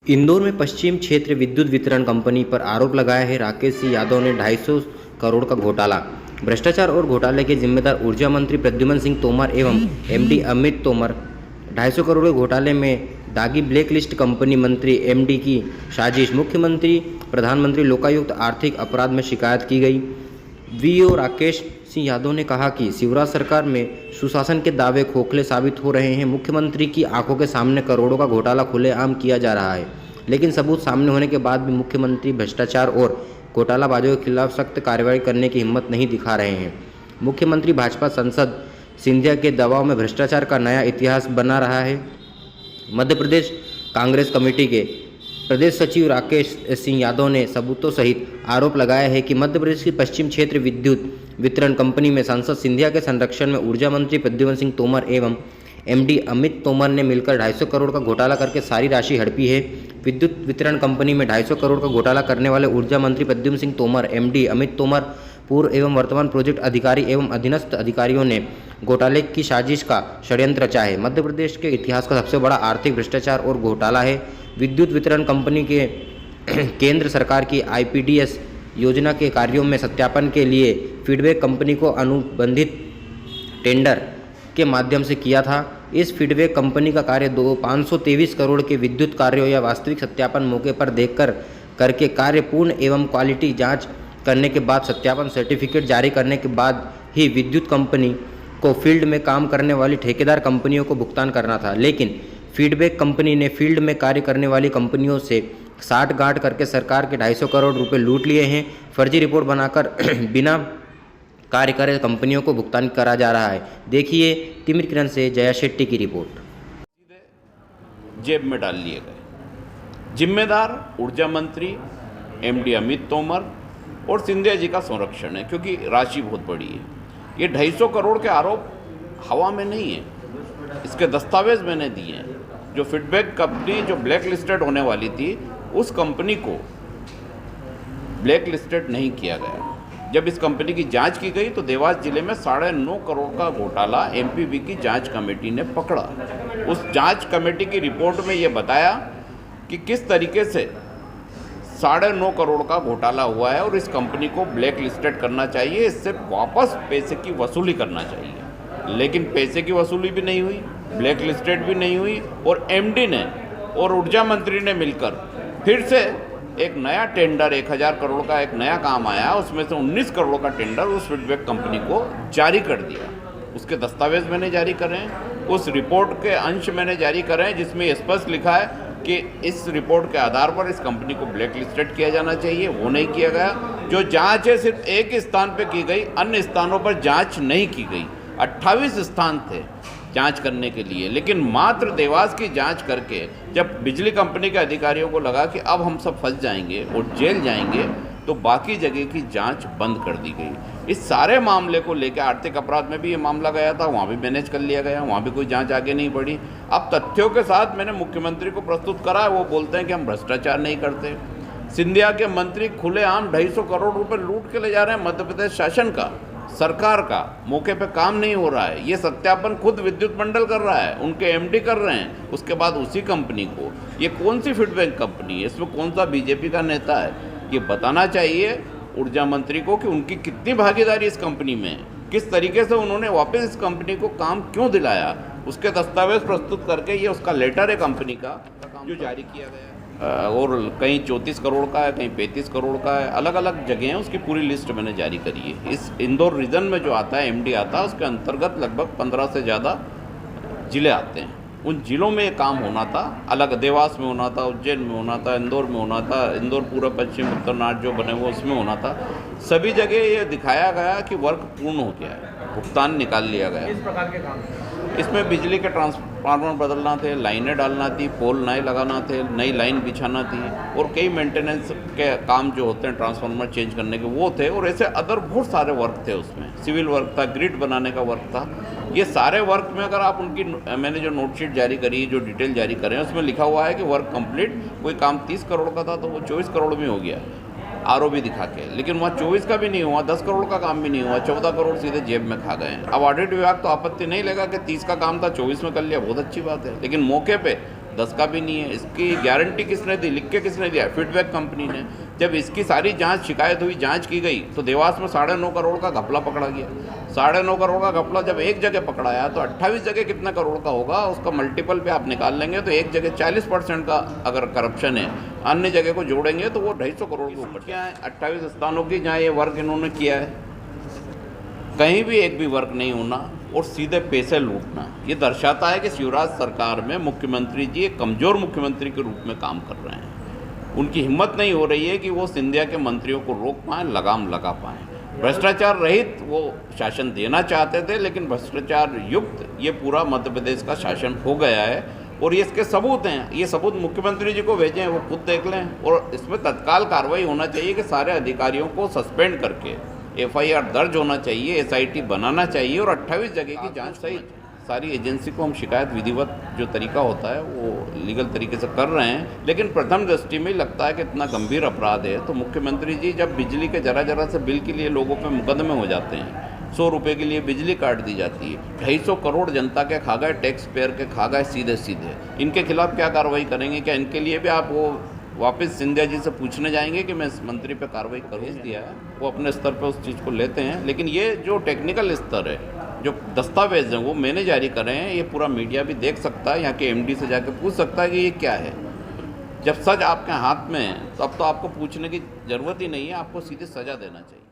इंदौर में पश्चिम क्षेत्र विद्युत वितरण कंपनी पर आरोप लगाया है। राकेश सिंह यादव ने 250 करोड़ का घोटाला। भ्रष्टाचार और घोटाले के जिम्मेदार ऊर्जा मंत्री प्रद्युम्न सिंह तोमर एवं एमडी अमित तोमर। 250 करोड़ के घोटाले में दागी ब्लैकलिस्ट कंपनी मंत्री एमडी की साजिश। मुख्यमंत्री प्रधानमंत्री लोकायुक्त आर्थिक अपराध में शिकायत की गई। वीओ राकेश सिंह यादव ने कहा कि शिवराज सरकार में सुशासन के दावे खोखले साबित हो रहे हैं। मुख्यमंत्री की आंखों के सामने करोड़ों का घोटाला खुलेआम किया जा रहा है, लेकिन सबूत सामने होने के बाद भी मुख्यमंत्री भ्रष्टाचार और घोटालाबाजों के खिलाफ सख्त कार्रवाई करने की हिम्मत नहीं दिखा रहे हैं। मुख्यमंत्री भाजपा सांसद सिंधिया के दबाव में भ्रष्टाचार का नया इतिहास बना रहा है। मध्य प्रदेश कांग्रेस कमेटी के प्रदेश सचिव राकेश सिंह यादव ने सबूतों सहित आरोप लगाया है कि मध्य प्रदेश की पश्चिम क्षेत्र विद्युत वितरण कंपनी में सांसद सिंधिया के संरक्षण में ऊर्जा मंत्री प्रद्युम्न सिंह तोमर एवं एमडी अमित तोमर ने मिलकर 250 करोड़ का घोटाला करके सारी राशि हड़पी है। विद्युत वितरण कंपनी में 250 करोड़ का घोटाला करने वाले ऊर्जा मंत्री प्रद्युम्न सिंह तोमर, एमडी अमित तोमर, पूर्व एवं वर्तमान प्रोजेक्ट अधिकारी एवं अधीनस्थ अधिकारियों ने घोटाले की साजिश का षड्यंत्र रचा है। मध्य प्रदेश के इतिहास का सबसे बड़ा आर्थिक भ्रष्टाचार और घोटाला है। विद्युत वितरण कंपनी के केंद्र सरकार की आईपीडीएस योजना के कार्यों में सत्यापन के लिए फीडबैक कंपनी को अनुबंधित टेंडर के माध्यम से किया था। इस फीडबैक कंपनी का कार्य 523 करोड़ के विद्युत कार्यों या वास्तविक सत्यापन मौके पर देखकर करके कार्य पूर्ण एवं क्वालिटी जांच करने के बाद सत्यापन सर्टिफिकेट जारी करने के बाद ही विद्युत कंपनी को फील्ड में काम करने वाली ठेकेदार कंपनियों को भुगतान करना था। लेकिन फीडबैक कंपनी ने फील्ड में कार्य करने वाली कंपनियों से साठगांठ करके सरकार के 250 करोड़ रुपए लूट लिए हैं। फर्जी रिपोर्ट बनाकर बिना कार्य करे कंपनियों को भुगतान करा जा रहा है। देखिए तिमिर किरण से जया शेट्टी की रिपोर्ट। जेब में डाल लिए गए। जिम्मेदार ऊर्जा मंत्री एमडी अमित तोमर और सिंधिया जी का संरक्षण है, क्योंकि राशि बहुत बड़ी है। ये 250 करोड़ के आरोप हवा में नहीं है, इसके दस्तावेज मैंने दिए हैं। जो फीडबैक कंपनी जो ब्लैक लिस्टेड होने वाली थी, उस कंपनी को ब्लैक लिस्टेड नहीं किया गया। जब इस कंपनी की जांच की गई तो देवास जिले में 9.5 करोड़ का घोटाला एमपीबी की जांच कमेटी ने पकड़ा। उस जांच कमेटी की रिपोर्ट में ये बताया कि किस तरीके से 9.5 करोड़ का घोटाला हुआ है और इस कंपनी को ब्लैक लिस्टेड करना चाहिए, इससे वापस पैसे की वसूली करना चाहिए। लेकिन पैसे की वसूली भी नहीं हुई, ब्लैक लिस्टेड भी नहीं हुई, और एमडी ने और ऊर्जा मंत्री ने मिलकर फिर से एक नया टेंडर 1000 करोड़ का एक नया काम आया, उसमें से 19 करोड़ का टेंडर उस फीडबैक कंपनी को जारी कर दिया। उसके दस्तावेज मैंने जारी करे हैं, उस रिपोर्ट के अंश मैंने जारी करे हैं, जिसमें स्पष्ट लिखा है कि इस रिपोर्ट के आधार पर इस कंपनी को ब्लैक लिस्टेड किया जाना चाहिए। वो नहीं किया गया। जो जांच है सिर्फ एक स्थान पर की गई, अन्य स्थानों पर जाँच नहीं की गई। 28 स्थान थे जांच करने के लिए, लेकिन मात्र देवास की जांच करके जब बिजली कंपनी के अधिकारियों को लगा कि अब हम सब फंस जाएंगे और जेल जाएंगे, तो बाकी जगह की जांच बंद कर दी गई। इस सारे मामले को लेकर आर्थिक अपराध में भी ये मामला गया था, वहाँ भी मैनेज कर लिया गया, वहाँ भी कोई जांच आगे नहीं बढ़ी। अब तथ्यों के साथ मैंने मुख्यमंत्री को प्रस्तुत करा है, वो बोलते हैं कि हम भ्रष्टाचार नहीं करते। सिंधिया के मंत्री खुलेआम 250 करोड़ रुपये लूट के ले जा रहे हैं। मध्य प्रदेश शासन का, सरकार का मौके पे काम नहीं हो रहा है। ये सत्यापन खुद विद्युत मंडल कर रहा है, उनके एमडी कर रहे हैं। उसके बाद उसी कंपनी को, ये कौन सी फीडबैक कंपनी है, इसमें कौन सा बीजेपी का नेता है, ये बताना चाहिए ऊर्जा मंत्री को कि उनकी कितनी भागीदारी इस कंपनी में है, किस तरीके से उन्होंने वापस इस कंपनी को काम क्यों दिलाया। उसके दस्तावेज प्रस्तुत करके ये उसका लेटर है कंपनी का जो जारी किया गया है। और कहीं 34 करोड़ का है, कहीं 35 करोड़ का है, अलग अलग जगह हैं। उसकी पूरी लिस्ट मैंने जारी करी है। इस इंदौर रीजन में जो आता है, एमडी आता है, उसके अंतर्गत लगभग 15 से ज़्यादा जिले आते हैं। उन जिलों में ये काम होना था, अलग देवास में होना था, उज्जैन में होना था, इंदौर में होना था, इंदौर पूर्व पश्चिम उत्तर नार्थ जो बने हुए उसमें होना था। सभी जगह ये दिखाया गया कि वर्क पूर्ण हो गया है, भुगतान निकाल लिया गया। इस प्रकार के काम इसमें बिजली के ट्रांसफार्मर बदलना थे, लाइनें डालना थी, पोल नए लगाना थे, नई लाइन बिछाना थी, और कई मेंटेनेंस के काम जो होते हैं ट्रांसफार्मर चेंज करने के वो थे, और ऐसे अदर बहुत सारे वर्क थे। उसमें सिविल वर्क था, ग्रिड बनाने का वर्क था। ये सारे वर्क में अगर आप उनकी, मैंने जो नोटशीट जारी करी, जो डिटेल जारी करें, उसमें लिखा हुआ है कि वर्क कंप्लीट। कोई काम 30 करोड़ का था तो वो 24 करोड़ में हो गया, आरओबी दिखा के। लेकिन वहाँ 24 का भी नहीं हुआ, 10 करोड़ का काम भी नहीं हुआ, 14 करोड़ सीधे जेब में खा गए। अब ऑडिट विभाग तो आपत्ति नहीं लेगा कि 30 का काम था 24 में कर लिया, बहुत अच्छी बात है। लेकिन मौके पे 10 का भी नहीं है। इसकी गारंटी किसने दी, लिख के किसने दिया? फीडबैक कंपनी ने। जब इसकी सारी जांच शिकायत हुई, जांच की गई, तो देवास में 9.5 करोड़ का घपला पकड़ा गया। 9.5 करोड़ का घपला जब एक जगह पकड़ाया तो 28 जगह कितना करोड़ का होगा, उसका मल्टीपल पे आप निकाल लेंगे तो एक जगह 40% का अगर करप्शन है, अन्य जगह को जोड़ेंगे तो वो 250 करोड़ के ऊपर। क्या है 28 स्थानों की जहाँ ये वर्क इन्होंने किया है, कहीं भी एक भी वर्क नहीं होना और सीधे पैसे लूटना, ये दर्शाता है कि शिवराज सरकार में मुख्यमंत्री जी एक कमज़ोर मुख्यमंत्री के रूप में काम कर रहे हैं। उनकी हिम्मत नहीं हो रही है कि वो सिंधिया के मंत्रियों को रोक पाएँ, लगाम लगा पाएँ। भ्रष्टाचार रहित वो शासन देना चाहते थे, लेकिन भ्रष्टाचार युक्त ये पूरा मध्य प्रदेश का शासन हो गया है और ये इसके सबूत हैं। ये सबूत मुख्यमंत्री जी को भेजें, वो खुद देख लें और इसमें तत्काल कार्रवाई होना चाहिए कि सारे अधिकारियों को सस्पेंड करके FIR दर्ज होना चाहिए, SIT बनाना चाहिए और 28 जगह की जांच सहित सारी एजेंसी को हम शिकायत विधिवत जो तरीका होता है वो लीगल तरीके से कर रहे हैं। लेकिन प्रथम दृष्टि में लगता है कि इतना गंभीर अपराध है तो मुख्यमंत्री जी जब बिजली के जरा से बिल के लिए लोगों पे मुकदमे हो जाते हैं, 100 रुपये के लिए बिजली काट दी जाती है, 250 करोड़ जनता के खा गए, टैक्स पेयर के खा गए सीधे, इनके खिलाफ क्या कार्रवाई करेंगे? क्या इनके लिए भी आप वो वापस सिंधिया जी से पूछने जाएंगे कि मैं इस मंत्री पे कार्रवाई करूँ? दिया है वो अपने स्तर पे उस चीज़ को लेते हैं, लेकिन ये जो टेक्निकल स्तर है, जो दस्तावेज हैं वो मैंने जारी करे हैं, ये पूरा मीडिया भी देख सकता है, यहाँ के MD से जाकर पूछ सकता है कि ये क्या है। जब सच आपके हाथ में है तब तो आपको पूछने की ज़रूरत ही नहीं है, आपको सीधे सज़ा देना चाहिए।